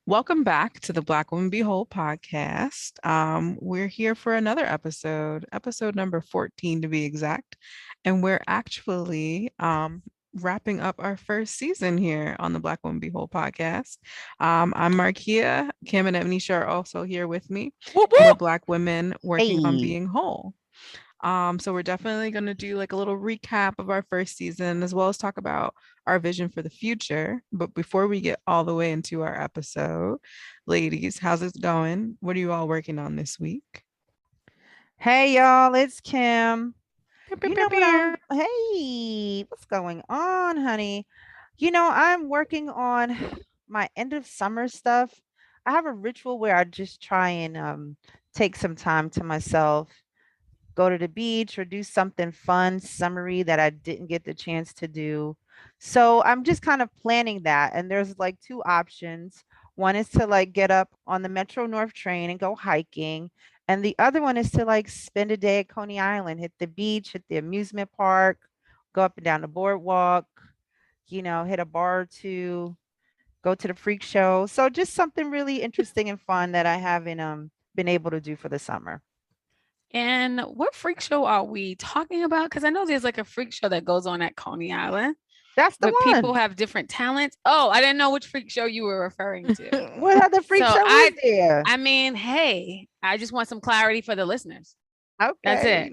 Welcome back to the Black Woman Behold podcast. We're here for another episode number 14 to be exact. And we're actually wrapping up our first season here on the Black Woman Behold podcast. I'm Marquia. Kim and Ednesha are also here with me. Whoop, And we're whoop. Black women working on Hey. being whole. So we're definitely going to do like a little recap of our first season as well as talk about our vision for the future. But before we get all the way into our episode, ladies, how's it going? What are you all working on this week? Hey, y'all. It's Kim. Pew, pew, You pew, know what pew. Hey, what's going on, honey? I'm working on my end of summer stuff. I have a ritual where I just try and take some time to myself, go to the beach or do something fun, summery that I didn't get the chance to do. So I'm just kind of planning that. And there's like two options. One is to like get up on the Metro North train and go hiking. And the other one is to like spend a day at Coney Island, hit the beach, hit the amusement park, go up and down the boardwalk, hit a bar or two, go to the freak show. So just something really interesting and fun that I haven't been able to do for the summer. And what freak show are we talking about? Because I know there's like a freak show that goes on at Coney Island That's the where people one. have different talents. Oh, I didn't know which freak show you were referring to. What other freak So show is I there? I mean, hey, I just want some clarity for the listeners. That's Okay, it.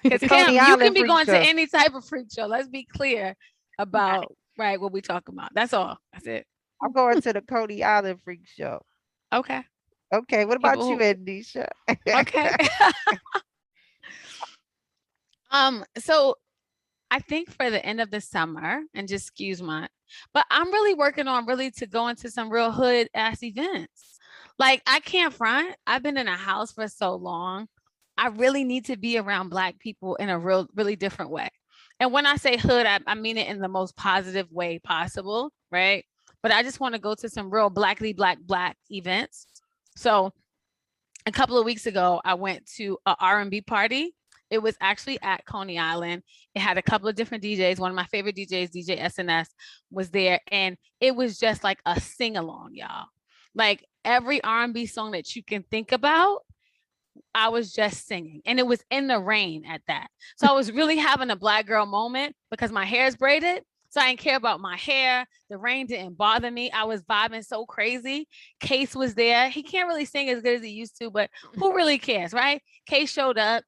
Because it's Coney Kim, you can Island be freak going to show. any type of freak show. Let's be clear Right. about right what we talking about. That's all. That's it. I'm going to the Coney Island freak show. Okay. Okay, what about you, People Ednesha? who okay. So I think for the end of the summer, and just excuse my, but I'm really working on really to go into some real hood ass events. Like I can't front. I've been in a house for so long. I really need to be around Black people in a really different way. And when I say hood, I mean it in the most positive way possible, right? But I just want to go to some real black events. So a couple of weeks ago, I went to a R&B party. It was actually at Coney Island. It had a couple of different DJs. One of my favorite DJs, DJ SNS, was there, and it was just like a sing along, y'all. Like every R&B song that you can think about, I was just singing, and it was in the rain at that. So I was really having a Black girl moment because my hair is braided. So I didn't care about my hair. The rain didn't bother me. I was vibing so crazy. Case was there. He can't really sing as good as he used to, but who really cares, right? Case showed up.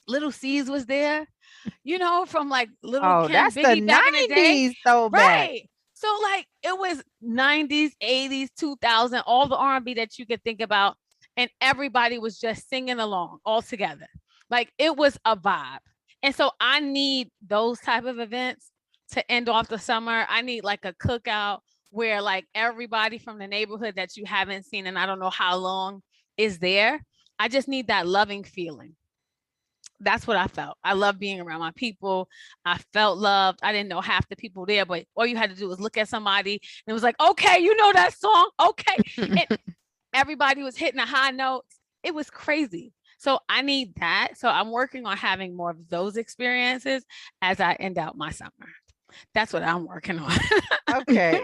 Little C's was there, from like Little Oh, Kim, that's the Biggie back in the day. 90s throwback. Right. So like it was 90s, 80s, 2000, all the R&B that you could think about. And everybody was just singing along all together. Like it was a vibe. And so I need those type of events to end off the summer. I need like a cookout where like everybody from the neighborhood that you haven't seen and I don't know how long is there. I just need that loving feeling. That's what I felt. I love being around my people. I felt loved. I didn't know half the people there, but all you had to do was look at somebody and it was like, okay, you know that song. Okay. And everybody was hitting the high notes. It was crazy. So I need that. So I'm working on having more of those experiences as I end out my summer. That's what I'm working on. Okay.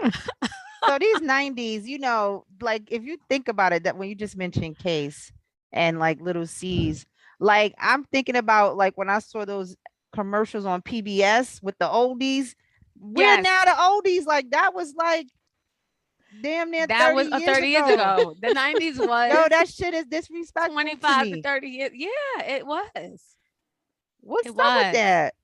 So these 90s, like if you think about it, that when you just mentioned Case and like Little C's, like I'm thinking about like when I saw those commercials on PBS with the oldies, we're Yes. now the oldies, like that was like damn near That 30 was years 30 years ago. ago. The 90s Yo, was that shit is disrespectful to 25 to me. 30 years. Yeah, it was. What's It up with was. that?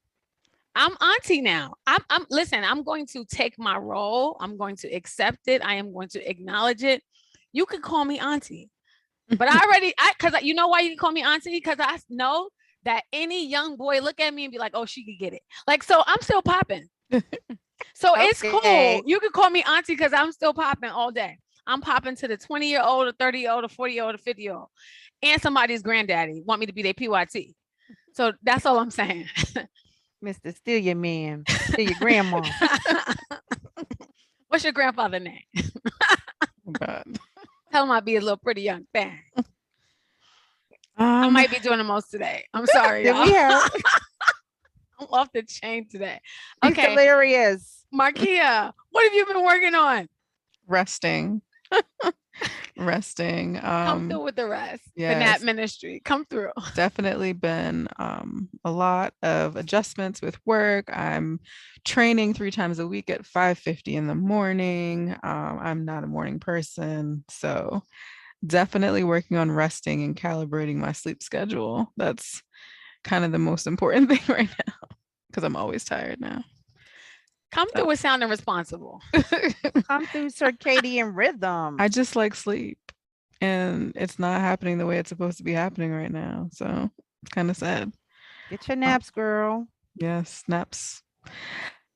I'm auntie now. I'm listen, I'm going to take my role. I'm going to accept it. I am going to acknowledge it. You can call me auntie. But cause you know why you can call me auntie? Because I know that any young boy look at me and be like, oh, she could get it. Like, so I'm still popping. So it's Okay. cool. You can call me auntie because I'm still popping all day. I'm popping to the 20-year-old, or 30-year-old, or 40-year-old, or 50-year-old. And somebody's granddaddy want me to be their PYT. So that's all I'm saying. Mr. Steal your man. Steal your grandma. What's your grandfather name? God. Tell him I'll be a little pretty young thing. I Um, might be doing the most today. I'm sorry, Did y'all. we have I'm off the chain today. he's Okay, hilarious. Marquia, what have you been working on? resting. resting. Come through with the rest. The nap Yes, ministry. Come through. definitely been a lot of adjustments with work. I'm training 3 times a week at 5:50 in the morning. I'm not a morning person, so definitely working on resting and calibrating my sleep schedule. That's kind of the most important thing right now because I'm always tired now. Come through with sounding responsible. Come through circadian rhythm. I just like sleep, and it's not happening the way it's supposed to be happening right now. So it's kind of sad. Get your naps, girl. Yes, naps.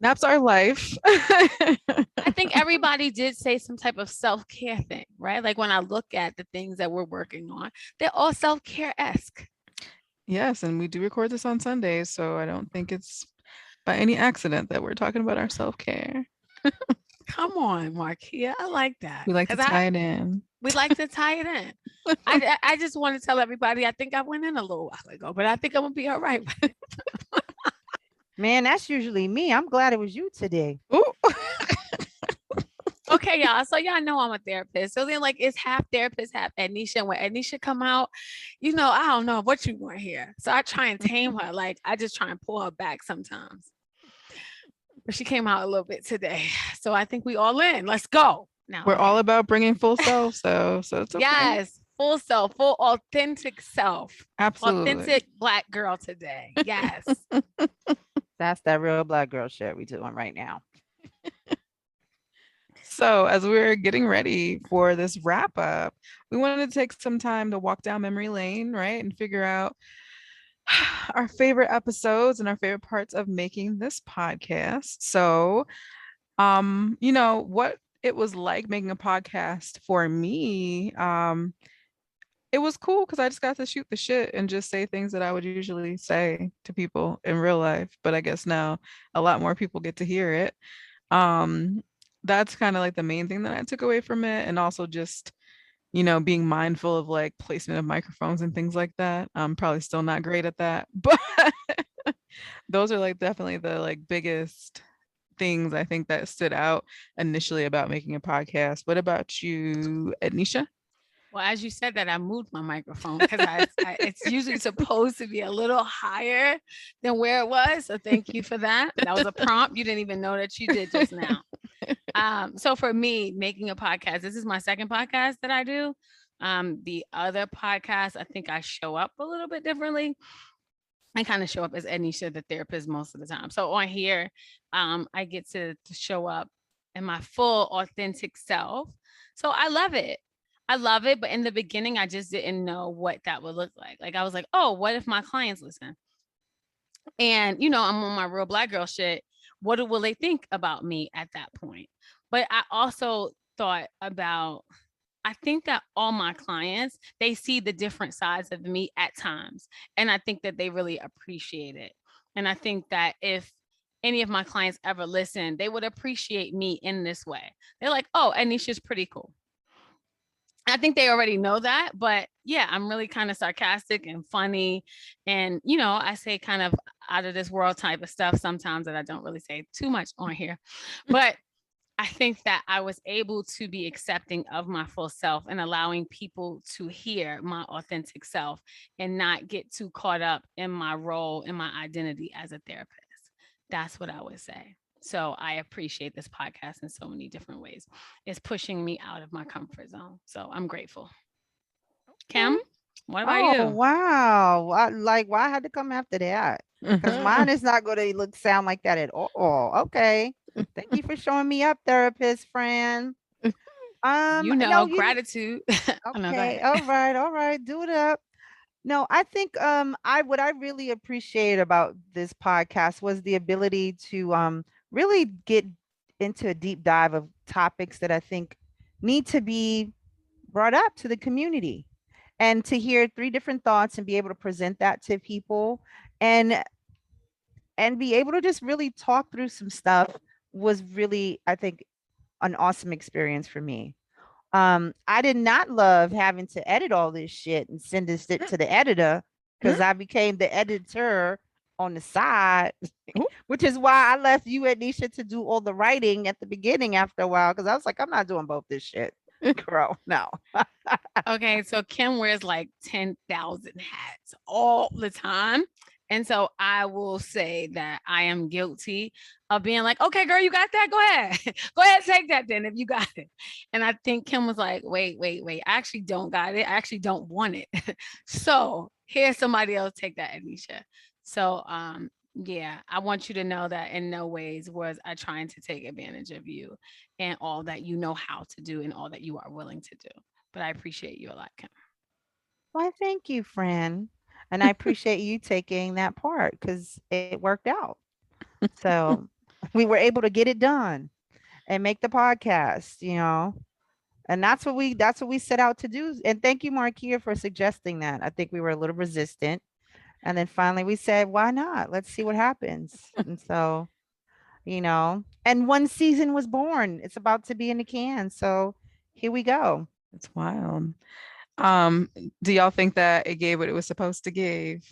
Naps are life. I think everybody did say some type of self-care thing, right? Like when I look at the things that we're working on, they're all self-care-esque. Yes, and we do record this on Sundays, so I don't think it's by any accident that we're talking about our self-care. Come on, Marquia. I like that. We like to 'Cause tie it in. we like to tie it in. I just want to tell everybody, I think I went in a little while ago, but I think I'm gonna be all right. Man, that's usually me. I'm glad it was you today. Ooh. Okay, y'all. So y'all know I'm a therapist. So then, like, it's half therapist, half Ednesha. And when Ednesha come out, I don't know what you want here. So I try and tame her. Like, I just try and pull her back sometimes. But she came out a little bit today. So I think we all in. Let's go. Now We're all about bringing full self, so it's okay. yes, full self, full authentic self. Absolutely. Authentic Black girl today. Yes. That's that real Black girl shit we doing right now. So, as we're getting ready for this wrap up, we wanted to take some time to walk down memory lane, right? And figure out our favorite episodes and our favorite parts of making this podcast. So, what it was like making a podcast for me. It was cool because I just got to shoot the shit and just say things that I would usually say to people in real life. But I guess now a lot more people get to hear it. That's kind of like the main thing that I took away from it. And also just, being mindful of like placement of microphones and things like that. I'm probably still not great at that, but those are like definitely the like biggest things I think that stood out initially about making a podcast. What about you, Ednesha? Well, as you said that, I moved my microphone because it's usually supposed to be a little higher than where it was. So thank you for that. That was a prompt. You didn't even know that you did just now. So for me, making a podcast, this is my second podcast that I do. The other podcast, I think I show up a little bit differently. I kind of show up as Ednesha, the therapist, most of the time. So on here, I get to show up in my full authentic self. So I love it. But in the beginning, I just didn't know what that would look like. Like I was like, oh, what if my clients listen? And I'm on my real Black girl shit. What will they think about me at that point? But I also thought about, I think that all my clients, they see the different sides of me at times. And I think that they really appreciate it. And I think that if any of my clients ever listen, they would appreciate me in this way. They're like, oh, Ednesha's pretty cool. I think they already know that, but yeah, I'm really kind of sarcastic and funny. And, I say kind of out of this world type of stuff sometimes that I don't really say too much on here. But I think that I was able to be accepting of my full self and allowing people to hear my authentic self and not get too caught up in my role and my identity as a therapist. That's what I would say. So I appreciate this podcast in so many different ways. It's pushing me out of my comfort zone. So I'm grateful. Kim, what about you? Oh, wow. Why I had to come after that? Because mine is not going to sound like that at all. Okay. Thank you for showing me up, therapist friend. Gratitude. Okay. All right. Do it up. No, I think what I really appreciate about this podcast was the ability to really get into a deep dive of topics that I think need to be brought up to the community, and to hear 3 different thoughts and be able to present that to people and be able to just really talk through some stuff was really, I think, an awesome experience for me. I did not love having to edit all this shit and send this shit to the editor, because I became the editor on the side, which is why I left you, Ednesha, to do all the writing at the beginning after a while, because I was like, I'm not doing both this shit. Girl, no. Okay, so Kim wears like 10,000 hats all the time. And so I will say that I am guilty of being like, okay, girl, you got that? Go ahead. Go ahead, take that then if you got it. And I think Kim was like, wait. I actually don't got it. I actually don't want it. So here's somebody else take that, Ednesha. So yeah, I want you to know that in no ways was I trying to take advantage of you and all that you know how to do and all that you are willing to do. But I appreciate you a lot, Kim. Why, thank you, friend. And I appreciate you taking that part because it worked out. So we were able to get it done and make the podcast, And that's what we set out to do. And thank you, Marquia, for suggesting that. I think we were a little resistant. And then finally we said, why not? Let's see what happens. And so, and one season was born. It's about to be in the can. So here we go. It's wild. Um, do y'all think that it gave what it was supposed to give?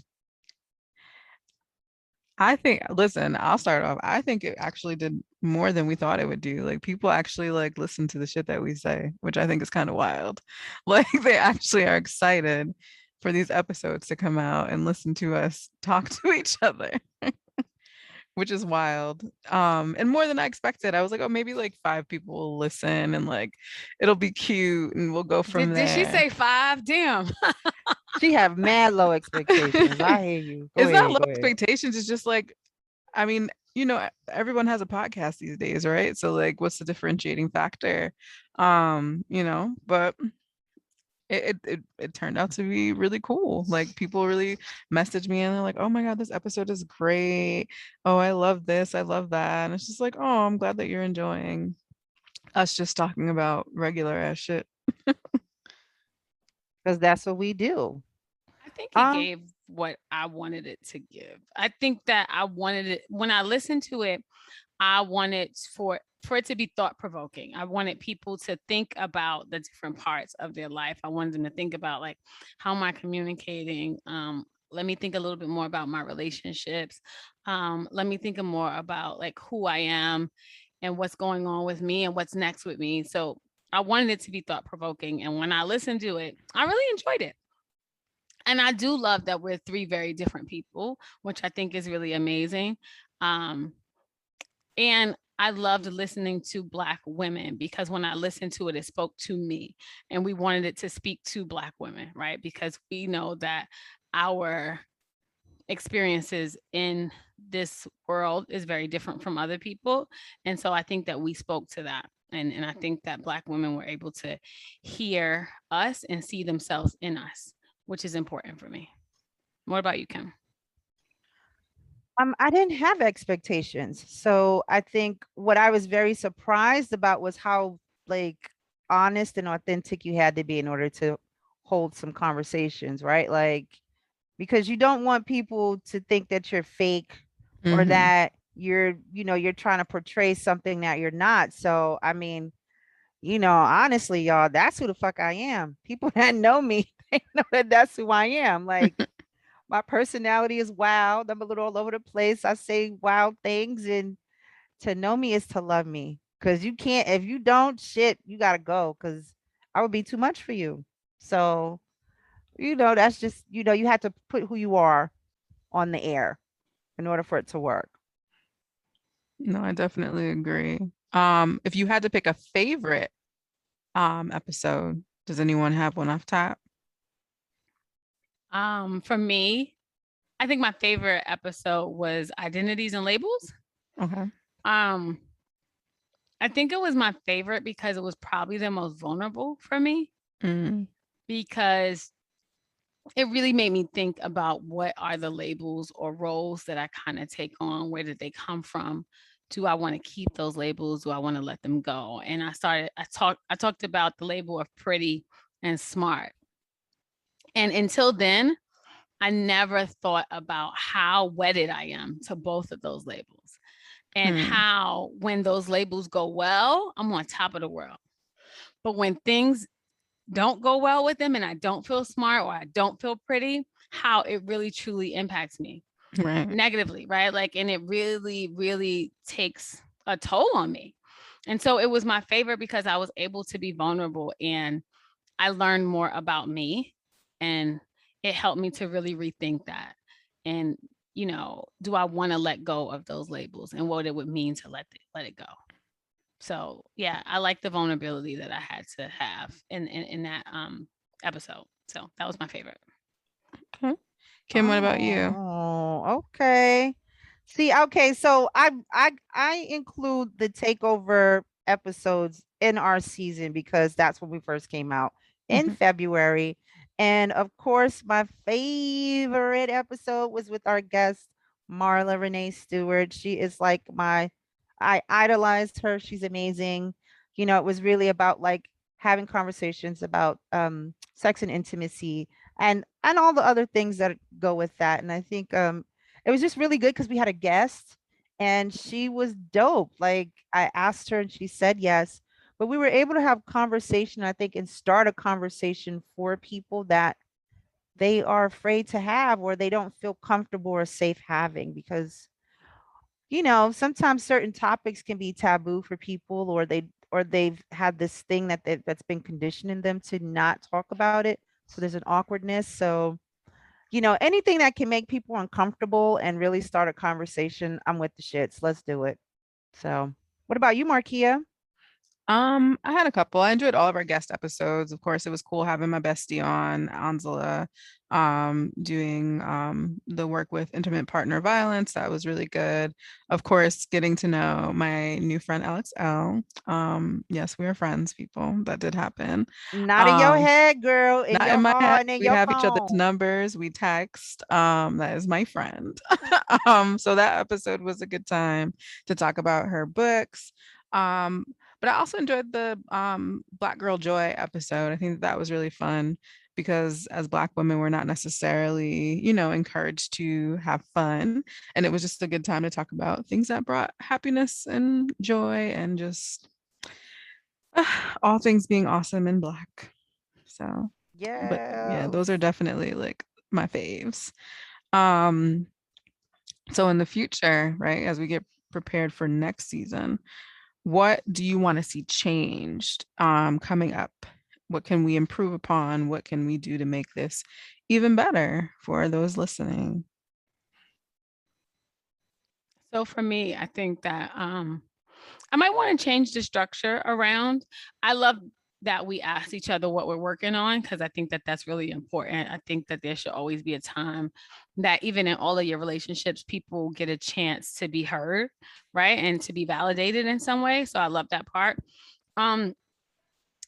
I think, listen, I'll start off. I think it actually did more than we thought it would do. Like people actually like listen to the shit that we say, which I think is kind of wild. Like they actually are excited for these episodes to come out and listen to us talk to each other, which is wild. And more than I expected. I was like, oh, maybe like 5 people will listen and like it'll be cute and we'll go from Did she there. say 5? Damn. She have mad low expectations. I hear you. Go It's not ahead. low Go ahead. expectations. It's just like, I mean, everyone has a podcast these days, right? So like, what's the differentiating factor? But it turned out to be really cool. Like people really messaged me and they're like, oh my God, this episode is great. Oh, I love this. I love that. And it's just like, oh, I'm glad that you're enjoying us just talking about regular ass shit. Because that's what we do. I think it Um, gave what I wanted it to give. I think that I wanted it when I listened to it, I wanted for it to be thought provoking. I wanted people to think about the different parts of their life. I wanted them to think about like how am I communicating? Let me think a little bit more about my relationships. Let me think more about like who I am and what's going on with me and what's next with me. So I wanted it to be thought provoking. And when I listened to it, I really enjoyed it. And I do love that we're 3 very different people, which I think is really amazing. Um, and I loved listening to Black women because when I listened to it, it spoke to me. And we wanted it to speak to Black women, right? Because we know that our experiences in this world is very different from other people. And so I think that we spoke to that. And I think that Black women were able to hear us and see themselves in us, which is important for me. What about you, Kim? I didn't have expectations. So I think what I was very surprised about was how like honest and authentic you had to be in order to hold some conversations, right? Like because you don't want people to think that you're fake or Hmm. that you're trying to portray something that you're not. So I mean, honestly, y'all, that's who the fuck I am. People that know me, they know that that's who I am. Like my personality is wild. I'm a little all over the place. I say wild things, and to know me is to love me. Cause you can't, if you don't, shit, you gotta go. Cause I would be too much for you. So, that's just, you have to put who you are on the air in order for it to work. No, I definitely agree. If you had to pick a favorite episode, does anyone have one off top? For me, I think my favorite episode was Identities and Labels. Okay. Um, I think it was my favorite because it was probably the most vulnerable for me Mm. because it really made me think about what are the labels or roles that I kind of take on? Where did they come from? Do I want to keep those labels? Do I want to let them go? And I talked about the label of pretty and smart. And until then, I never thought about how wedded I am to both of those labels and Mm. how when those labels go well, I'm on top of the world. But when things don't go well with them and I don't feel smart or I don't feel pretty, how it really truly impacts me Right. negatively, right? Like, and it really, really takes a toll on me. And so it was my favorite because I was able to be vulnerable and I learned more about me, and it helped me to really rethink that. And, do I want to let go of those labels and what it would mean to let it go? So yeah, I like the vulnerability that I had to have in that episode. So that was my favorite. Okay. Kim, what about you? Oh, okay. See, okay, so I include the takeover episodes in our season because that's when we first came out in Mhm. February. And of course, my favorite episode was with our guest Marla Renee Stewart. She is like I idolized her. She's amazing. It was really about like having conversations about sex and intimacy and all the other things that go with that. And I think it was just really good because we had a guest and she was dope. Like I asked her and she said yes, but we were able to have conversation, I think, and start a conversation for people that they are afraid to have or they don't feel comfortable or safe having because sometimes certain topics can be taboo for people or they've had this thing that's been conditioning them to not talk about it. So there's an awkwardness. So anything that can make people uncomfortable and really start a conversation, I'm with the shits. Let's do it. So, what about you, Marquia? I had a couple. I enjoyed all of our guest episodes. Of course, it was cool having my bestie on, Angela, doing the work with intimate partner violence. That was really good. Of course, getting to know my new friend Alex L. Yes, we are friends, people. That did happen. Not in your Um, head, girl, in Not your in my head. heart and in We your have each other's phone. numbers. We text. That is my friend. So that episode was a good time to talk about her books. Um, but I also enjoyed the Black Girl Joy episode. I think that was really fun because as Black women, we're not necessarily, encouraged to have fun. And it was just a good time to talk about things that brought happiness and joy and just all things being awesome and Black. So but yeah, those Yes. are definitely like my faves. Um, so in the future, right, as we get prepared for next season, what do you want to see changed coming up? What can we improve upon? What can we do to make this even better for those listening? So for me, I think that I might want to change the structure around. I love that we ask each other what we're working on because I think that that's really important. I think that there should always be a time that even in all of your relationships, people get a chance to be heard, right? And to be validated in some way. So I love that part. Um,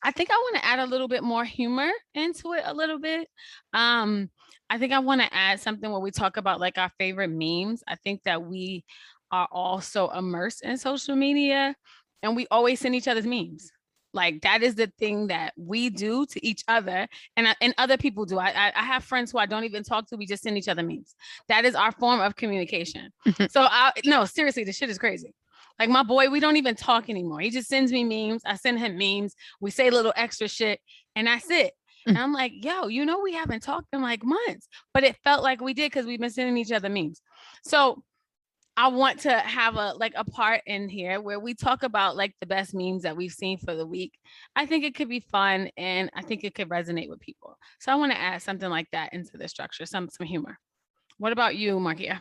I think I want to add a little bit more humor into it a little bit. Um, I think I want to add something where we talk about like our favorite memes. I think that we are also immersed in social media and we always send each other's memes. Like that is the thing that we do to each other, and other people do. I have friends who I don't even talk to. We just send each other memes. That is our form of communication. So I no seriously, this shit is crazy. Like my boy, we don't even talk anymore. He just sends me memes. I send him memes. We say a little extra shit, and that's it. And I'm like, yo, we haven't talked in like months, but it felt like we did because we've been sending each other memes. So I want to have a part in here where we talk about like the best memes that we've seen for the week. I think it could be fun and I think it could resonate with people. So I want to add something like that into the structure, some humor. What about you, Markia?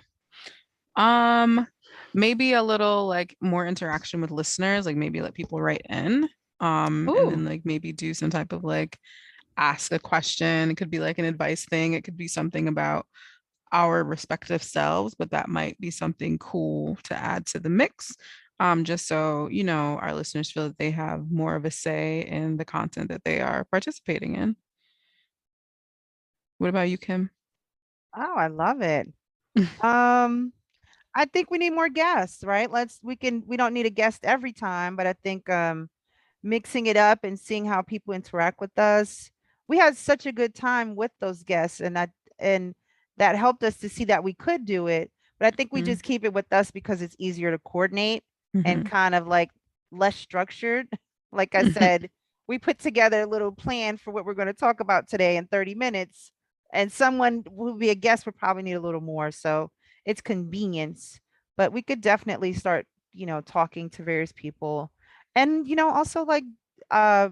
Um, Maybe a little like more interaction with listeners, like maybe let people write in. And then Ooh. like maybe do some type of like ask a question. It could be like an advice thing. It could be something about our respective selves, but that might be something cool to add to the mix. Just so, our listeners feel that they have more of a say in the content that they are participating in. What about you, Kim? Oh, I love it. Um, I think we need more guests, right? We don't need a guest every time, but I think mixing it up and seeing how people interact with us. We had such a good time with those guests and that helped us to see that we could do it. But I think we Mm-hmm. just keep it with us because it's easier to coordinate and Mm-hmm. kind of like less structured. Like I said, we put together a little plan for what we're going to talk about today in 30 minutes. And someone who will be a guest would probably need a little more. So it's convenience. But we could definitely start, talking to various people And also like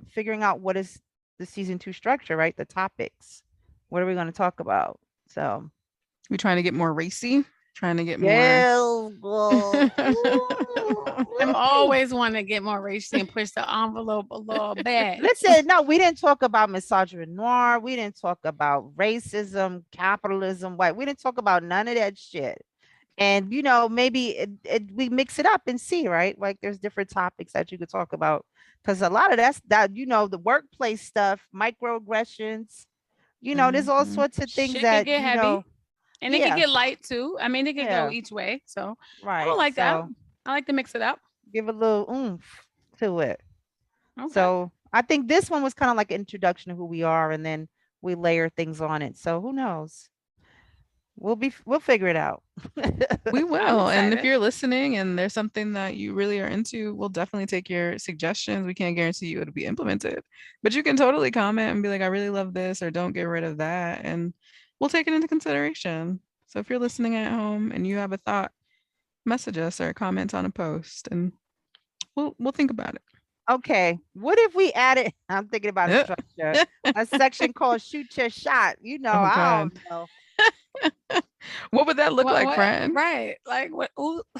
figuring out what is the season 2 structure, right? The topics. What are we going to talk about? So, We trying to get more racy, trying to get more. yeah, well, I'm always want to get more racy and push the envelope a little bit. listen, no, we didn't talk about misogyny noir. We didn't talk about racism, capitalism, white. We didn't talk about none of that shit. And maybe we mix it up and see, right? Like there's different topics that you could talk about because a lot of that the workplace stuff, microaggressions, there's all Mhm. sorts of things Shit could that get heavy and it could yeah, get light too. I mean, it could go yeah, each way. So I don't right. like that. So I like to mix it up. give a little oomph to it. Okay. So I think this one was kind of like an introduction to who we are, and then we layer things on it. So who knows? We'll figure it out. We I'm will. And if excited. you're listening and there's something that you really are into, we'll definitely take your suggestions. We can't guarantee you it'll be implemented, but you can totally comment and be like, I really love this, or don't get rid of that. And we'll take it into consideration. So if you're listening at home and you have a thought, message us or comment on a post and we'll think about it. Okay, what if we added? I'm thinking about a Yep. structure, a section called "Shoot Your Shot." Oh I God. don't know. What would that look like, What? friend? Right. Like what?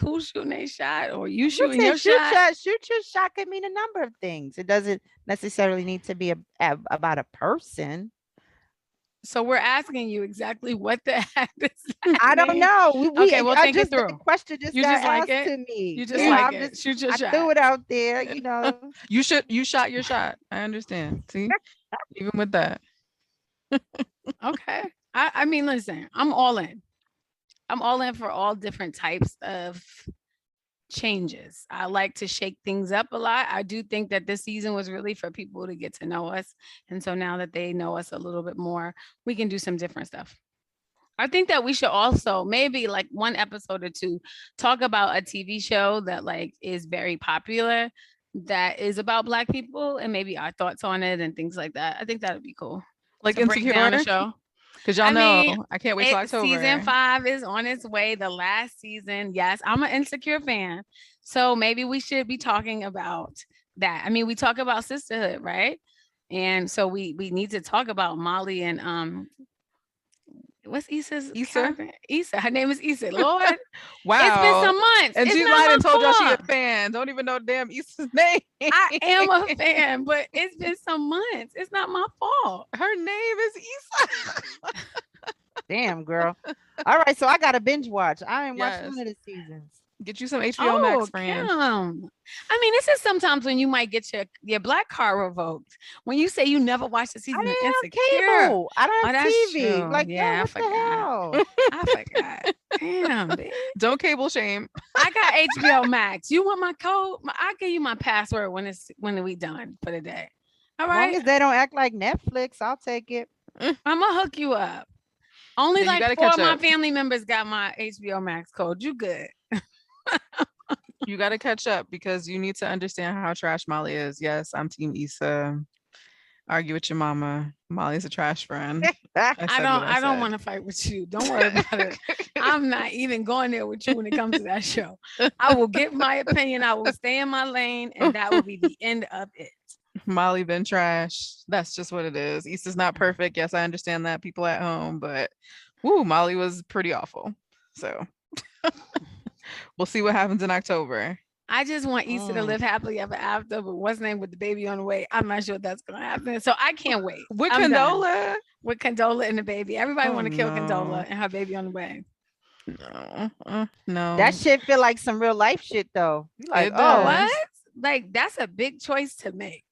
Who's shooting a shot or you shooting Listen, your shot? shoot your shot can mean a number of things. It doesn't necessarily need to be about a person. So we're asking you exactly what the heck does I that don't mean? know. Okay, we'll I think it just the through. question just You got just like asked it. to me. You just Yeah, like I'm just it. Shoot your I shot. threw it out there. You shot your shot. I understand. See? Even with that. Okay. I mean, listen, I'm all in. I'm all in for all different types of changes. I like to shake things up a lot. I do think that this season was really for people to get to know us. And so now that they know us a little bit more, we can do some different stuff. I think that we should also maybe like one episode or two talk about a TV show that like is very popular that is about black people and maybe our thoughts on it and things like that. I think that would be cool Like to break down the Insecure. show. Because y'all I mean, know I can't wait till season October. 5 is on its way. The last season, yes, I'm an Insecure fan, so maybe we should be talking about that. I mean, we talk about sisterhood, right? And so we need to talk about Molly and what's Issa's Issa. character? Issa. Her name is Issa. Lord, it's been Wow. some months. And It's she not lied my and told y'all she a fault. fan. Don't even know damn Issa's name. I am a fan, but it's been some months. It's not my fault. Her name is Issa. Damn, girl. All right, so I got to binge watch. I ain't watched Yes. none of the seasons. Get you some HBO Max, Oh, friend. Kim. I mean, this is sometimes when you might get your black card revoked. When you say you never watched the I season of didn't Insecure. have cable. I don't Oh, have that's TV. true. Like, girl, Yeah, I what the forgot. hell? I forgot. Damn, bitch. Don't cable shame. I got HBO Max. You want my code? I'll give you my password when we done for the day. All As long right. as they don't act like Netflix, I'll take it. I'm gonna hook you up. Only Yeah, you like gotta 4 catch of my up. family members got my HBO Max code. You good? You gotta catch up because you need to understand how trash Molly is. Yes, I'm Team Issa. Argue with your mama. Molly's a trash friend. I said what I I don't said. want to fight with you. Don't worry about it. I'm not even going there with you when it comes to that show. I will give my opinion. I will stay in my lane, and that will be the end of it. Molly been trash. That's just what it is. Issa's not perfect. Yes, I understand that, people at home, but woo, Molly was pretty awful. So we'll see what happens in October. I just want Issa to live happily ever after, but what's name with the baby on the way? I'm not sure that's gonna happen. So I can't wait. With I'm done. Condola? With Condola and the baby. Everybody Oh, want to kill no. Condola and her baby on the way. No. That shit feel like some real life shit though. You like, It oh, does. What? Like that's a big choice to make.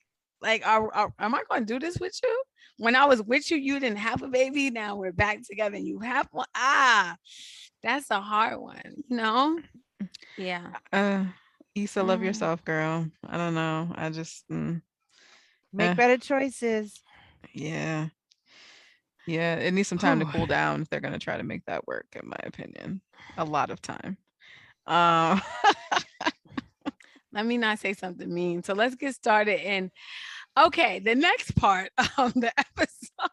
Like, am I going to do this with you? When I was with you, you didn't have a baby. Now we're back together and you have one. That's a hard one, you know? Yeah. Issa, love yourself, girl. I don't know. I just make better choices. yeah. Yeah, it needs some time to cool down if they're gonna try to make that work, in my opinion. A lot of time. Let me not say something mean. So let's get started. And okay, the next part of the episode.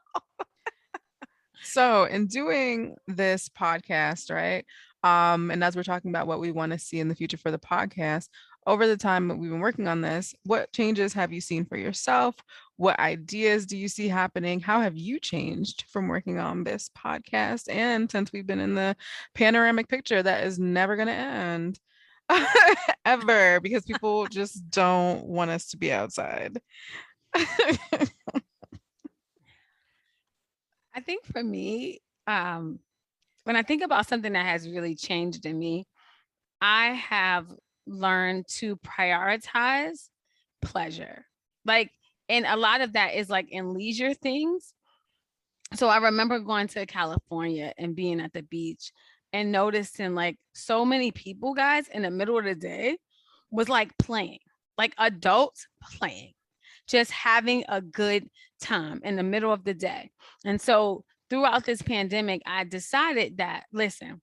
So in doing this podcast, right? And as we're talking about what we want to see in the future for the podcast, over the time that we've been working on this, what changes have you seen for yourself? What ideas do you see happening? How have you changed from working on this podcast? And since we've been in the panoramic picture that is never going to end ever because people just don't want us to be outside. I think for me, when I think about something that has really changed in me, I have learned to prioritize pleasure. Like, and a lot of that is like in leisure things. So I remember going to California and being at the beach and noticing like so many people, guys, in the middle of the day was like playing, like adults playing, just having a good time in the middle of the day. And so throughout this pandemic, I decided that, listen,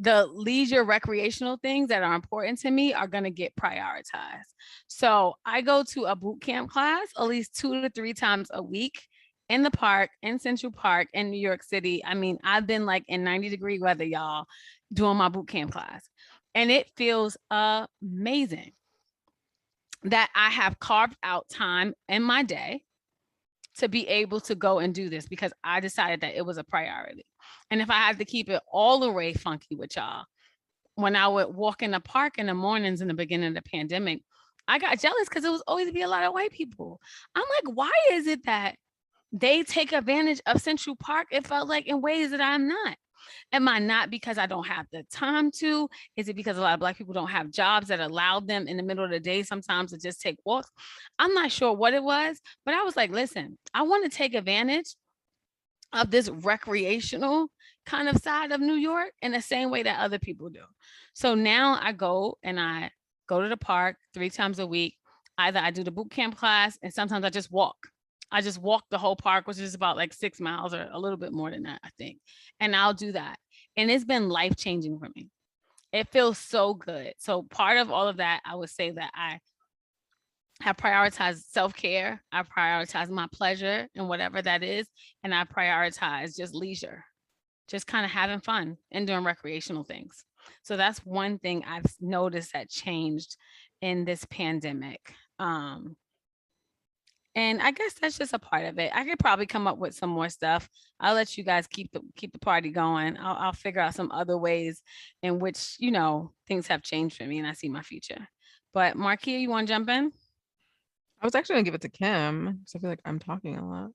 the leisure recreational things that are important to me are going to get prioritized. So I go to a boot camp class at least 2 to 3 times a week in the park, in Central Park, in New York City. I mean, I've been like in 90-degree weather, y'all, doing my boot camp class. And it feels amazing that I have carved out time in my day to be able to go and do this because I decided that it was a priority. And if I had to keep it all the way funky with y'all, when I would walk in the park in the mornings in the beginning of the pandemic, I got jealous because it was always be a lot of white people. I'm like, why is it that they take advantage of Central Park? It felt like in ways that I'm not. Am I not because I don't have the time to? Is it because a lot of Black people don't have jobs that allow them in the middle of the day sometimes to just take walks? I'm not sure what it was, but I was like, listen, I want to take advantage of this recreational kind of side of New York in the same way that other people do. So now I go and I go to the park 3 times a week. Either I do the boot camp class and sometimes I just walk. I just walk the whole park, which is about like 6 miles or a little bit more than that, I think. And I'll do that. And it's been life changing for me. It feels so good. So part of all of that, I would say that I have prioritized self-care. I prioritize my pleasure and whatever that is. And I prioritize just leisure, just kind of having fun and doing recreational things. So that's one thing I've noticed that changed in this pandemic. And I guess that's just a part of it. I could probably come up with some more stuff. I'll let you guys keep the party going. I'll figure out some other ways in which, things have changed for me and I see my future. But Marquia, you want to jump in? I was actually gonna give it to Kim because I feel like I'm talking a lot.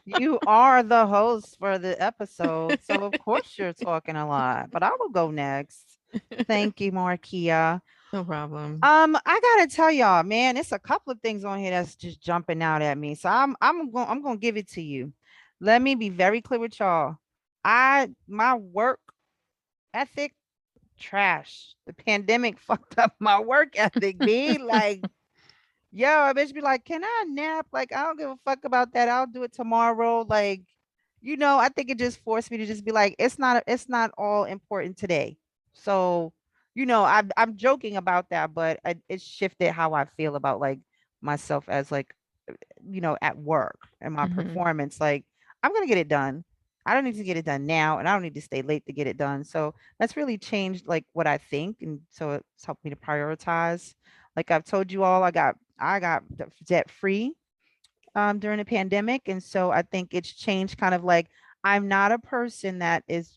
You are the host for the episode, so of course you're talking a lot, but I will go next. Thank you, Marquia. No problem. I gotta tell y'all, man, it's a couple of things on here that's just jumping out at me. So I'm gonna give it to you. Let me be very clear with y'all. My work ethic trash. The pandemic fucked up my work ethic, B. Like, yo, I bitch be like, can I nap? Like, I don't give a fuck about that. I'll do it tomorrow. Like, I think it just forced me to just be like, it's not all important today. So, I'm joking about that, but it shifted how I feel about like myself as like, at work and my Mhm. performance. Like, I'm gonna get it done. I don't need to get it done now, and I don't need to stay late to get it done. So that's really changed like what I think, and so it's helped me to prioritize. Like I've told you all, I got debt free during the pandemic. And so I think it's changed kind of like I'm not a person that is,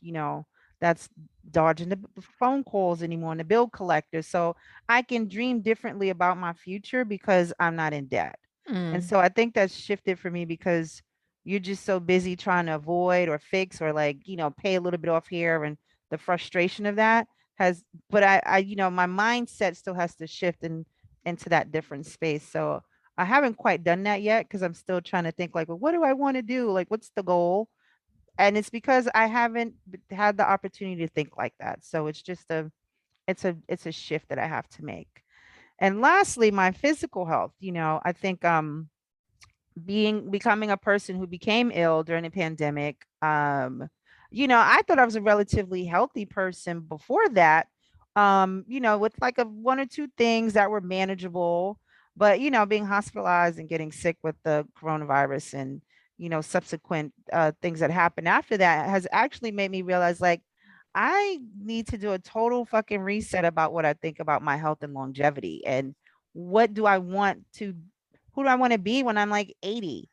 that's dodging the phone calls anymore and the bill collector. So I can dream differently about my future because I'm not in debt. And Mm. so I think that's shifted for me because you're just so busy trying to avoid or fix or like, pay a little bit off here, and the frustration of that has, but my mindset still has to shift into that different space. So I haven't quite done that yet because I'm still trying to think like, well, what do I want to do? Like, what's the goal? And it's because I haven't had the opportunity to think like that. So it's just it's a shift that I have to make. And lastly, my physical health. I think becoming a person who became ill during the pandemic, I thought I was a relatively healthy person before that, with like a one or two things that were manageable. But being hospitalized and getting sick with the coronavirus and subsequent things that happened after that has actually made me realize like I need to do a total fucking reset about what I think about my health and longevity and what do I want to who do I want to be when I'm like 80?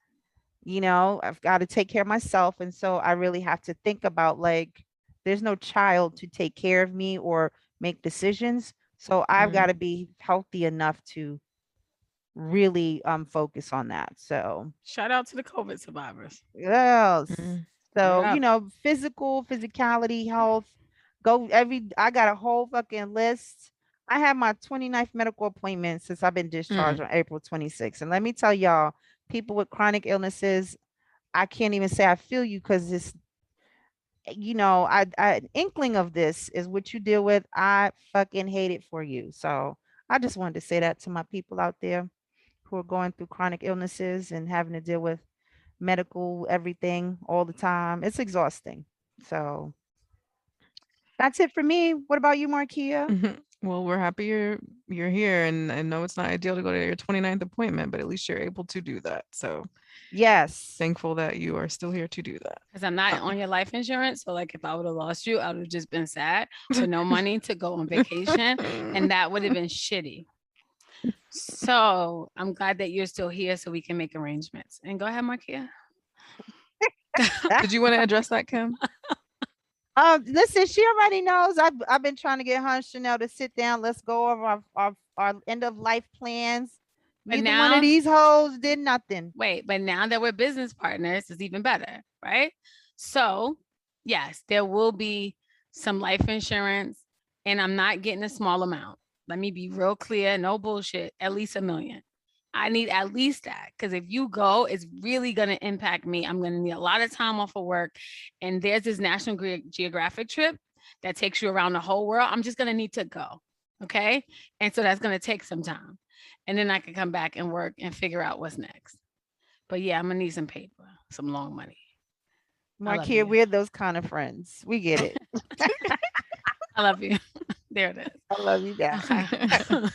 I've got to take care of myself. And so I really have to think about like, there's no child to take care of me or make decisions. So I've got Right. to be healthy enough to really focus on that. So Shout out to the COVID survivors. yes. Mm. So, Yep. physicality, health, I got a whole fucking list. I have my 29th medical appointment since I've been discharged Mm. on April 26th. And let me tell y'all, people with chronic illnesses, I can't even say I feel you because it's, an inkling of this is what you deal with. I fucking hate it for you. So I just wanted to say that to my people out there who are going through chronic illnesses and having to deal with medical everything all the time. It's exhausting. So that's it for me. What about you, Marquia? Mhm. Well, we're happy you're here, and I know it's not ideal to go to your 29th appointment, but at least you're able to do that. So Yes. thankful that you are still here to do that. Because I'm not on your life insurance. So, like, if I would have lost you, I would have just been sad with no money to go on vacation. And that would have been shitty. So, I'm glad that you're still here so we can make arrangements. And go ahead, Markia. Did you want to address that, Kim? Listen, she already knows. I've been trying to get her and Chanel to sit down. Let's go over our end of life plans. But Neither one of now, these hoes did nothing. wait, but now that we're business partners, it's even better, right? So, yes, there will be some life insurance, and I'm not getting a small amount. Let me be real clear, no bullshit, at least 1 million. I need at least that because if you go, it's really going to impact me. I'm going to need a lot of time off of work. And there's this National Geographic trip that takes you around the whole world. I'm just going to need to go. Okay. And so that's going to take some time. And then I can come back and work and figure out what's next. But yeah, I'm going to need some paper, some long money. I love Marquia, you. we're those kind of friends. We get it. I love you. There it is. I love you guys. Okay.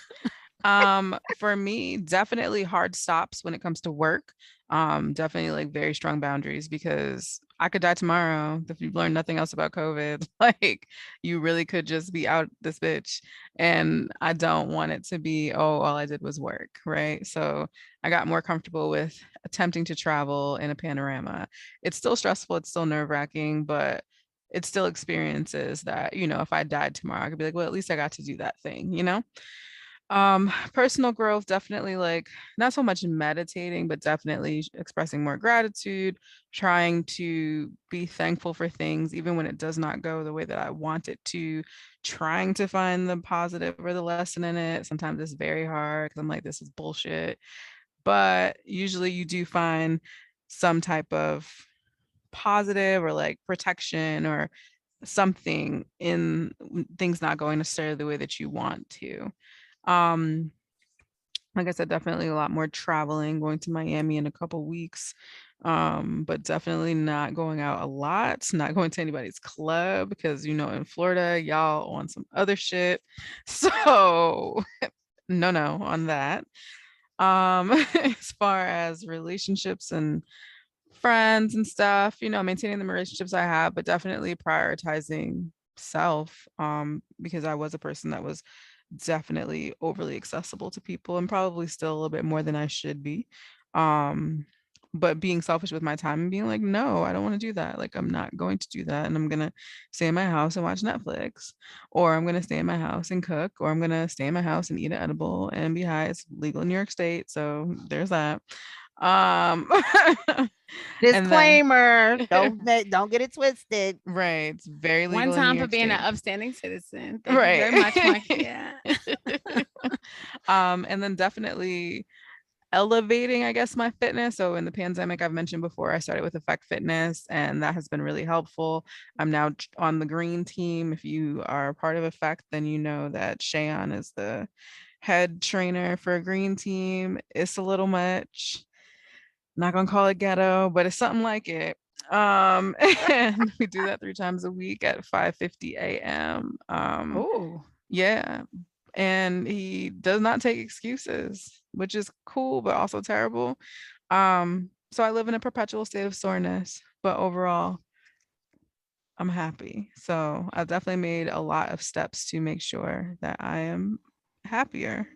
For me, definitely hard stops when it comes to work. Definitely like very strong boundaries because I could die tomorrow if you've learned nothing else about COVID. Like you really could just be out this bitch. And I don't want it to be, oh, all I did was work, right? So I got more comfortable with attempting to travel in a panorama. It's still stressful, it's still nerve-wracking, but it's still experiences that, if I died tomorrow, I could be like, well, at least I got to do that thing. Personal growth, definitely like not so much meditating, but definitely expressing more gratitude, trying to be thankful for things, even when it does not go the way that I want it to, trying to find the positive or the lesson in it. Sometimes it's very hard because I'm like, this is bullshit. But usually you do find some type of positive or like protection or something in things not going necessarily the way that you want to. Um, like I said, definitely a lot more traveling, going to Miami in a couple weeks. But definitely not going out a lot, not going to anybody's club because in Florida, y'all on some other shit. So no on that. As far as relationships and friends and stuff, maintaining the relationships I have, but definitely prioritizing self, because I was a person that was definitely overly accessible to people and probably still a little bit more than I should be. Um, but being selfish with my time and being like, no, I don't want to do that. Like, I'm not going to do that. And I'm going to stay in my house and watch Netflix, or I'm going to stay in my house and cook, or I'm going to stay in my house and eat an edible and be high. It's legal in New York State. So there's that. Um, and then, Disclaimer. Don't get it twisted. right, it's very One legal in New time for York being an State. upstanding citizen. Thank you very Right. much, Markia. And then definitely elevating, I guess, my fitness. So in the pandemic, I've mentioned before, I started with Effect Fitness, and that has been really helpful. I'm now on the green team. If you are a part of Effect, then you know that Shayon is the head trainer for a green team. It's a little much. Not gonna call it ghetto, but it's something like it. And we do that 3 times a week at 5:50 a.m. Oh, Yeah. And he does not take excuses, which is cool, but also terrible. So I live in a perpetual state of soreness, but overall, I'm happy. So I've definitely made a lot of steps to make sure that I am happier.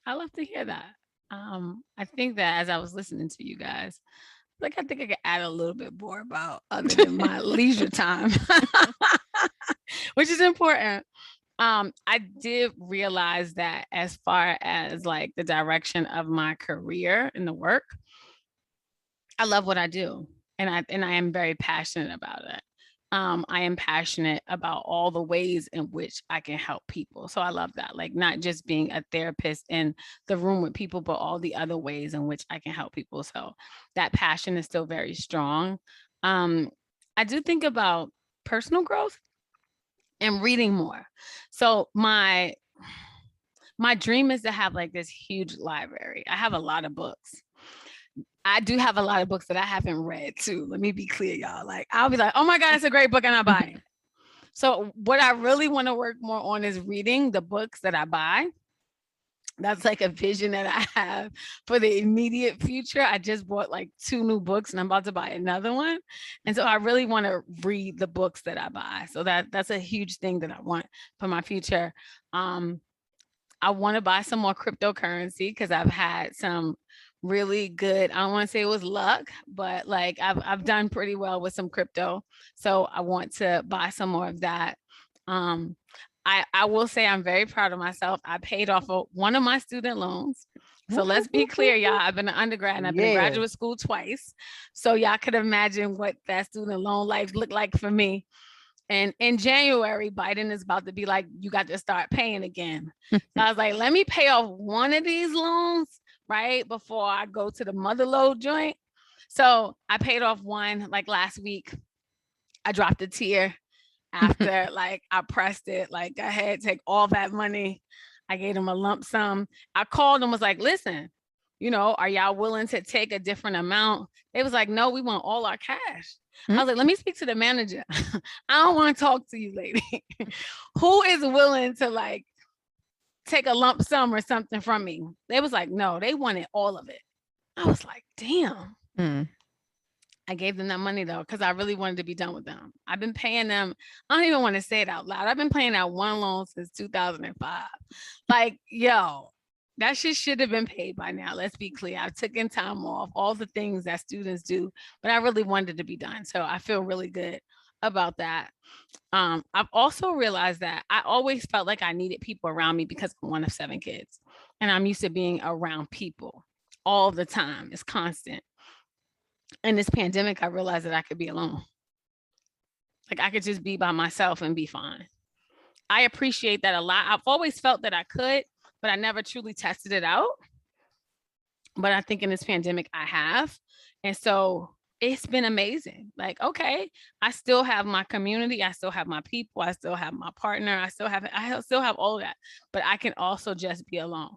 I love to hear that. I think that as I was listening to you guys, like I think I could add a little bit more about other than my leisure time, which is important. I did realize that as far as like the direction of my career in the work, I love what I do, and I am very passionate about it. I am passionate about all the ways in which I can help people. So I love that, like not just being a therapist in the room with people, but all the other ways in which I can help people. So that passion is still very strong. Um, I do think about personal growth and reading more. So my dream is to have like this huge library. I have a lot of books. I do have a lot of books that I haven't read too. Let me be clear, y'all. Like I'll be like, oh my God, it's a great book, and I buy it. So what I really want to work more on is reading the books that I buy. That's like a vision that I have for the immediate future. I just bought like 2 new books and I'm about to buy another one. And so I really want to read the books that I buy. So that's a huge thing that I want for my future. I want to buy some more cryptocurrency because I've had some really good, I don't want to say it was luck, but like I've done pretty well with some crypto. So I want to buy some more of that. Um, I will say I'm very proud of myself. I paid off one of my student loans. So let's be clear, y'all. I've been an undergrad and I've been in Yeah. graduate school twice. So y'all could imagine what that student loan life looked like for me. And in January, Biden is about to be like, you got to start paying again. So I was like, let me pay off one of these loans, right? Before I go to the mother load joint. So I paid off one like last week. I dropped a tear after like I pressed it. Like go ahead, take all that money. I gave them a lump sum. I called them, was like, listen, are y'all willing to take a different amount? They was like, no, we want all our cash. I was like, let me speak to the manager. I don't want to talk to you, lady. Who is willing to like take a lump sum or something from me? They was like, no, they wanted all of it. I was like, damn. I gave them that money though, because I really wanted to be done with them. I've been paying them. I don't even want to say it out loud. I've been paying that one loan since 2005. Like, yo, that shit should have been paid by now. Let's be clear. I've taken time off, all the things that students do, but I really wanted to be done. So I feel really good about that. I've also realized that I always felt like I needed people around me because I'm one of 7 kids. And I'm used to being around people all the time. It's constant. In this pandemic, I realized that I could be alone. Like I could just be by myself and be fine. I appreciate that a lot. I've always felt that I could, but I never truly tested it out. But I think in this pandemic, I have. And so it's been amazing. Like, okay, I still have my community. I still have my people. I still have my partner. I still have all of that, but I can also just be alone.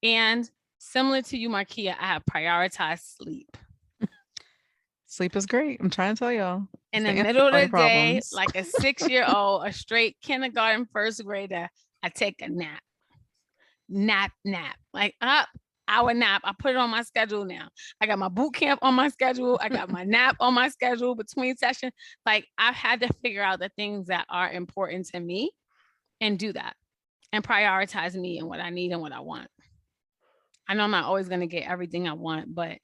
And similar to you, Marquia, I have prioritized sleep. Sleep is great. I'm trying to tell y'all. In the middle of the day, like a 6-year-old, a straight kindergarten, first grader, I take a nap. Nap. Like up, hour nap. I put it on my schedule now. I got my boot camp on my schedule. I got my nap on my schedule between sessions. Like I've had to figure out the things that are important to me and do that and prioritize me and what I need and what I want. I know I'm not always going to get everything I want, but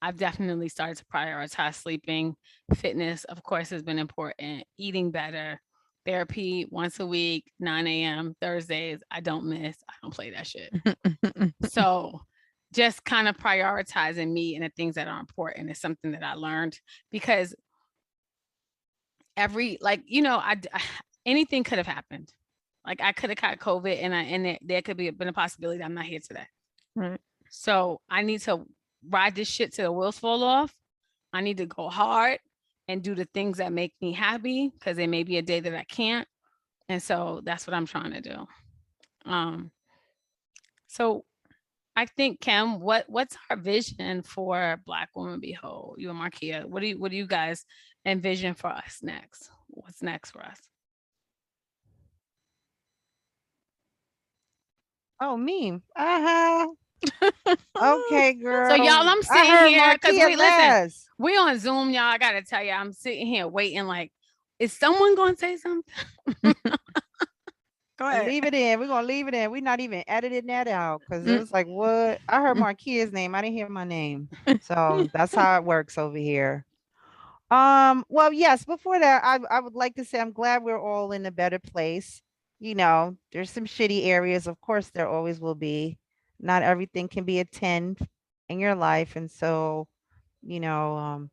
I've definitely started to prioritize sleeping. Fitness, of course, has been important. Eating better. Therapy once a week, 9 a.m. Thursdays. I don't miss. I don't play that shit. So just kind of prioritizing me and the things that are important is something that I learned because anything could have happened. Like I could have caught COVID and there could been a possibility that I'm not here today. Right. So I need to ride this shit till the wheels fall off. I need to go hard and do the things that make me happy because there may be a day that I can't. And so that's what I'm trying to do. So I think, Kim, what's our vision for Black Woman Be Whole? You and Marquia, what do you guys envision for us next? What's next for us? Oh, me. Okay, girl. So y'all, I'm sitting here because listen, We on Zoom, y'all. I gotta tell you, I'm sitting here waiting. Like, is someone gonna say something? Go ahead. Leave it in. We're gonna leave it in. We're not even editing that out because it Mm, was like, what? I heard mm, Marquia's name. I didn't hear my name. So that's how it works over here. Well, yes, before that, I would like to say I'm glad we're all in a better place. There's some shitty areas. Of course, there always will be. Not everything can be a 10 in your life. And so, you know, um,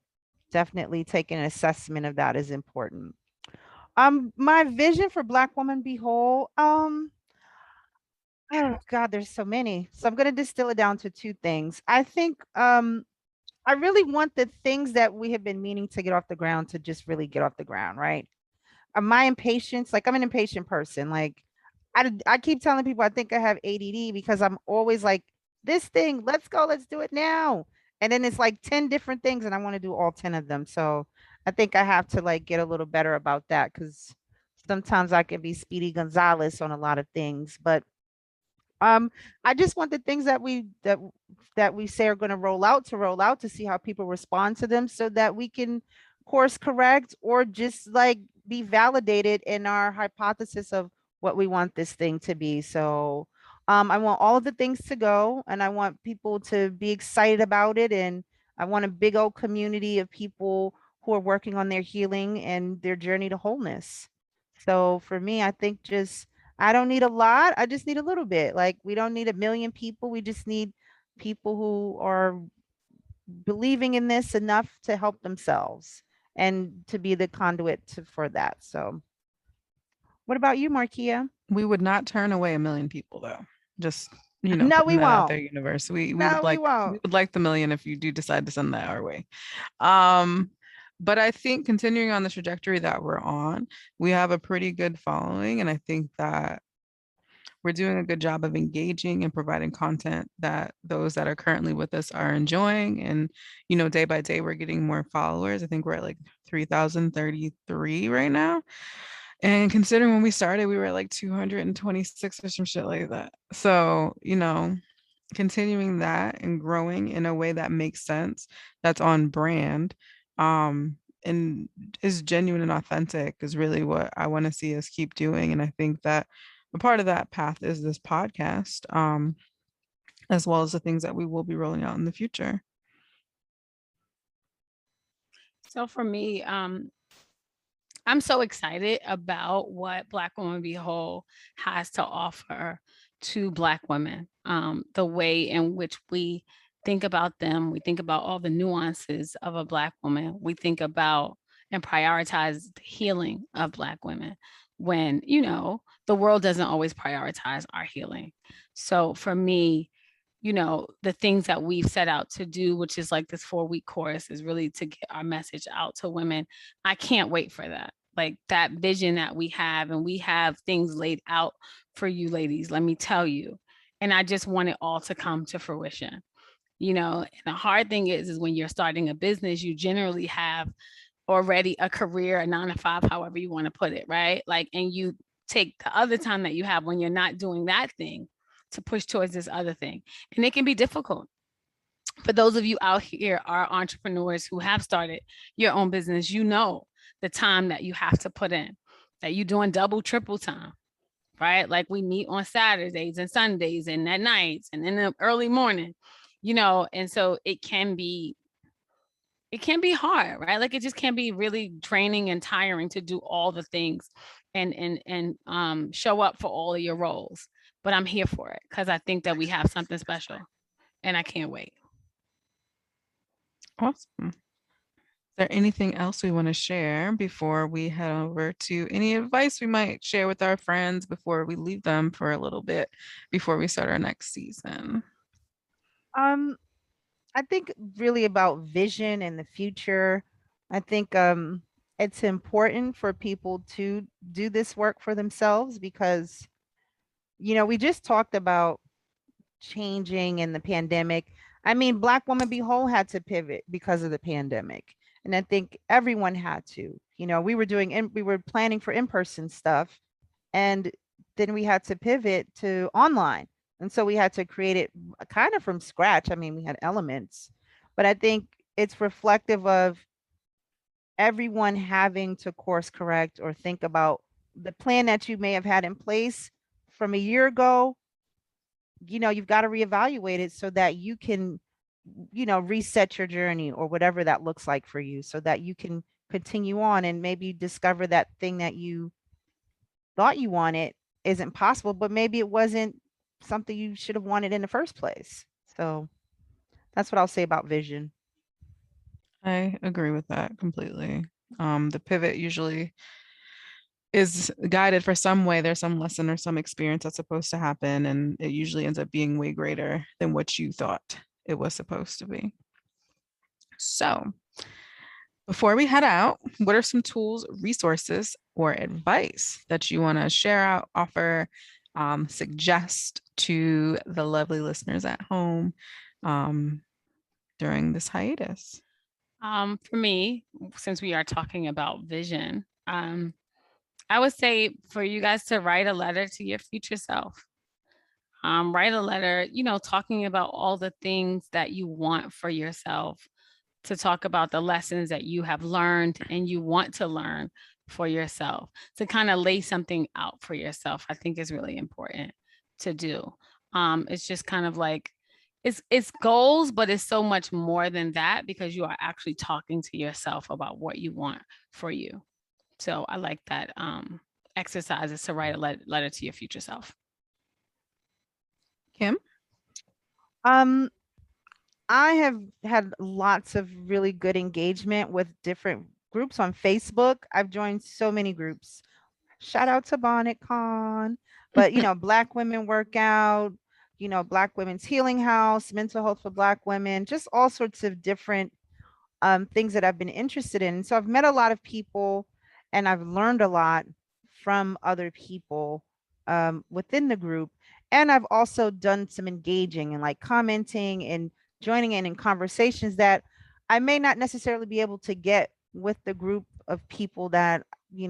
definitely taking an assessment of that is important. My vision for Black Woman Be Whole, oh God, there's so many. So I'm gonna distill it down to two things. I think I really want the things that we have been meaning to get off the ground to just really get off the ground, right? My impatience, like I'm an impatient person. Like I keep telling people I think I have ADD because I'm always like, this thing, let's go, let's do it now. And then it's like 10 different things and I want to do all 10 of them. So I think I have to like get a little better about that because sometimes I can be Speedy Gonzalez on a lot of things. But I just want the things that we say are going to roll out to see how people respond to them so that we can course correct or just like be validated in our hypothesis of what we want this thing to be. So I want all of the things to go and I want people to be excited about it. And I want a big old community of people who are working on their healing and their journey to wholeness. So for me, I think just I don't need a lot. I just need a little bit. Like we don't need a million people. We just need people who are believing in this enough to help themselves and to be the conduit for that. So what about you, Marquia? we would not turn away a million people though. Just, No, putting we that out won't. there, universe. We No, would we like won't. the million if you do decide to send that our way. Um, but I think continuing on the trajectory that we're on, we have a pretty good following, and I think that we're doing a good job of engaging and providing content that those that are currently with us are enjoying. And, day by day, we're getting more followers. I think we're at like 3,033 right now. And considering when we started, we were at like 226 or some shit like that. So, continuing that and growing in a way that makes sense, that's on brand, and is genuine and authentic is really what I want to see us keep doing. And I think that a part of that path is this podcast, as well as the things that we will be rolling out in the future. So for me, I'm so excited about what Black Woman Be Whole has to offer to Black women. The way in which we think about them, we think about all the nuances of a Black woman, we think about and prioritize the healing of Black women when, the world doesn't always prioritize our healing. So for me, the things that we've set out to do, which is like this 4-week course, is really to get our message out to women. I can't wait for that. Like that vision that we have, and we have things laid out for you ladies, let me tell you. And I just want it all to come to fruition. And the hard thing is when you're starting a business, you generally have already a career, a 9 to 5, however you want to put it, right? Like, and you take the other time that you have when you're not doing that thing to push towards this other thing. And it can be difficult. For those of you out here are entrepreneurs who have started your own business, the time that you have to put in, that you're doing double, triple time, right? Like we meet on Saturdays and Sundays and at nights and in the early morning, and so it can be hard, right? Like it just can be really draining and tiring to do all the things and show up for all of your roles. But I'm here for it because I think that we have something special and I can't wait. Awesome. Is there anything else we want to share before we head over to any advice we might share with our friends before we leave them for a little bit before we start our next season? Um, I think really about vision and the future. I think it's important for people to do this work for themselves because we just talked about changing in the pandemic. I mean, Black Woman Be Whole had to pivot because of the pandemic. And I think everyone had to. We were planning for in-person stuff and then we had to pivot to online. And so we had to create it kind of from scratch. I mean, we had elements, but I think it's reflective of everyone having to course correct or think about the plan that you may have had in place from a year ago. You've got to reevaluate it so that you can, reset your journey or whatever that looks like for you so that you can continue on and maybe discover that thing that you thought you wanted isn't possible, but maybe it wasn't something you should have wanted in the first place. So that's what I'll say about vision. I agree with that completely. The pivot usually is guided for some way. There's some lesson or some experience that's supposed to happen, and it usually ends up being way greater than what you thought it was supposed to be. So, before we head out, what are some tools, resources, or advice that you want to share out, offer, suggest to the lovely listeners at home um, during this hiatus? For me, since we are talking about vision, I would say for you guys to write a letter to your future self. Write a letter, talking about all the things that you want for yourself, to talk about the lessons that you have learned and you want to learn for yourself, to kind of lay something out for yourself. I think is really important to do. It's just kind of like it's goals, but it's so much more than that because you are actually talking to yourself about what you want for you. So I like that exercise is to write a letter to your future self. Kim? Um, I have had lots of really good engagement with different groups on Facebook. I've joined so many groups. Shout out to Bonnet Con, but Black Women Workout, Black Women's Healing House, Mental Health for Black Women, just all sorts of different things that I've been interested in. So I've met a lot of people and I've learned a lot from other people within the group. And I've also done some engaging and like commenting and joining in conversations that I may not necessarily be able to get with the group of people that,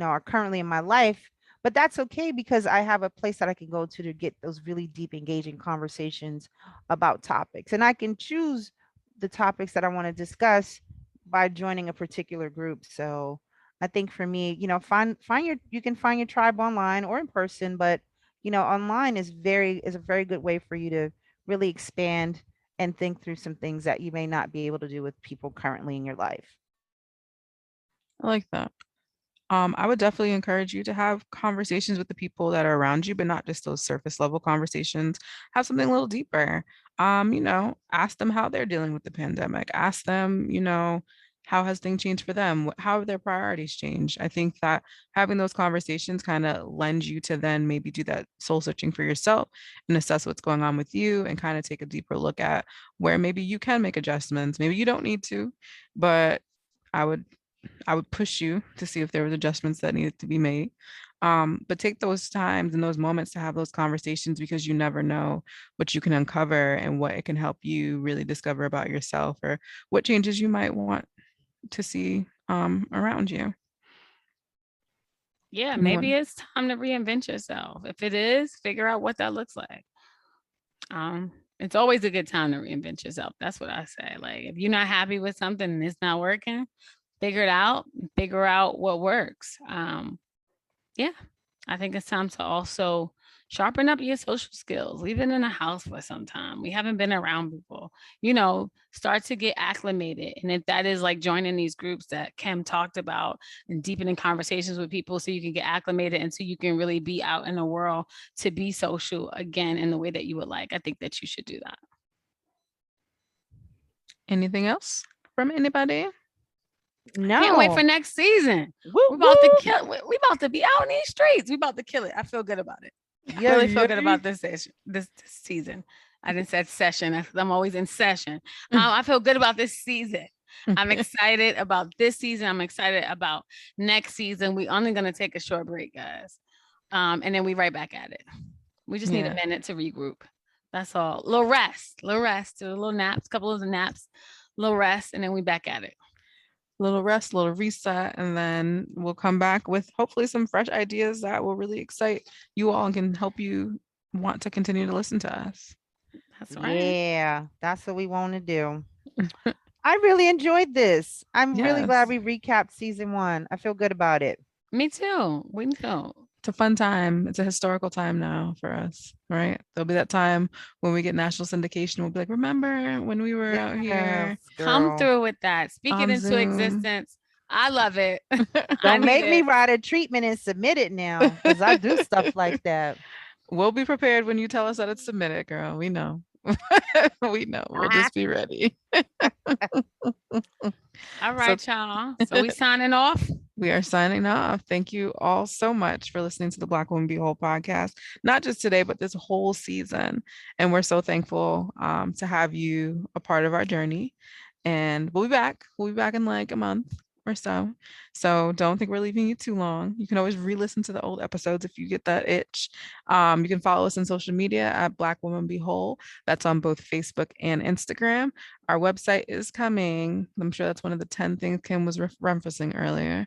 are currently in my life. But that's okay because I have a place that I can go to get those really deep, engaging conversations about topics. And I can choose the topics that I want to discuss by joining a particular group. So I think for me, find your you can find your tribe online or in person, but online is a very good way for you to really expand and think through some things that you may not be able to do with people currently in your life. I like that. I would definitely encourage you to have conversations with the people that are around you, but not just those surface level conversations. Have something a little deeper. Ask them how they're dealing with the pandemic. Ask them, how has things changed for them? How have their priorities changed? I think that having those conversations kind of lends you to then maybe do that soul searching for yourself and assess what's going on with you and kind of take a deeper look at where maybe you can make adjustments. Maybe you don't need to, but I would I would push you to see if there was adjustments that needed to be made. But take those times and those moments to have those conversations because you never know what you can uncover and what it can help you really discover about yourself or what changes you might want to see around you. Yeah, maybe Anyone? it's time to reinvent yourself. If it is, figure out what that looks like. It's always a good time to reinvent yourself. That's what I say. Like if you're not happy with something and it's not working, figure it out, figure out what works. Yeah, I think it's time to also sharpen up your social skills, leave it in the house for some time. We haven't been around people, start to get acclimated. And if that is like joining these groups that Kim talked about and deepening conversations with people so you can get acclimated and so you can really be out in the world to be social again in the way that you would like, I think that you should do that. Anything else from anybody? Can't wait for No. next season. Woo, We're about to woo. kill. We about to be out in these streets. We about to kill it. I feel good about it. I really feel good about this session, this season. I didn't say session. I'm always in session. I feel good about this season. I'm excited about this season. I'm excited about next season. We only gonna take a short break, guys, and then we right back at it. We just need a minute to regroup. That's all. Little rest, do a little naps, couple of naps, little rest, and then we back at it. Little rest, little reset, and then we'll come back with hopefully some fresh ideas that will really excite you all and can help you want to continue to listen to us. That's right. Yeah, that's what we want to do. I really enjoyed this. I'm really glad Yes. we recapped season 1. I feel good about it. Me too. We too. It's a fun time. It's a historical time now for us, right? There'll be that time when we get national syndication. We'll be like, remember when we were out Yes, here Come girl. through with that. Speak it on into Zoom? existence. I love it. I Don't need make me it. write a treatment and submit it now because I do stuff like that. We'll be prepared when you tell us that it's submitted, girl. We know. We know. We'll just be ready. All So right, y'all. So we signing off. we are signing off. Thank you all so much for listening to the Black Woman Behold podcast, not just today, but this whole season. And we're so thankful to have you a part of our journey. And we'll be back. We'll be back in like a month or so. So don't think we're leaving you too long. You can always re-listen to the old episodes if you get that itch. You can follow us on social media at Black Woman Be Whole. That's on both Facebook and Instagram. Our website is coming. I'm sure that's one of the 10 things Kim was referencing earlier.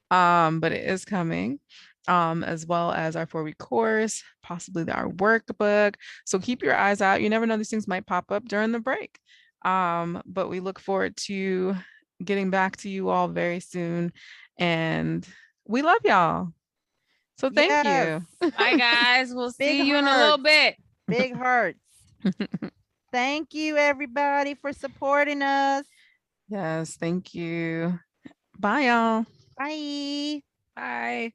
But it is coming. As well as our 4-week course, possibly our workbook. So keep your eyes out. You never know, these things might pop up during the break. But we look forward to getting back to you all very soon. And we love y'all. So thank Yes. you. Bye, guys. We'll Big see you in a little hearts. bit. Big hearts. Thank you, everybody, for supporting us. Yes, thank you. Bye, y'all. Bye. Bye.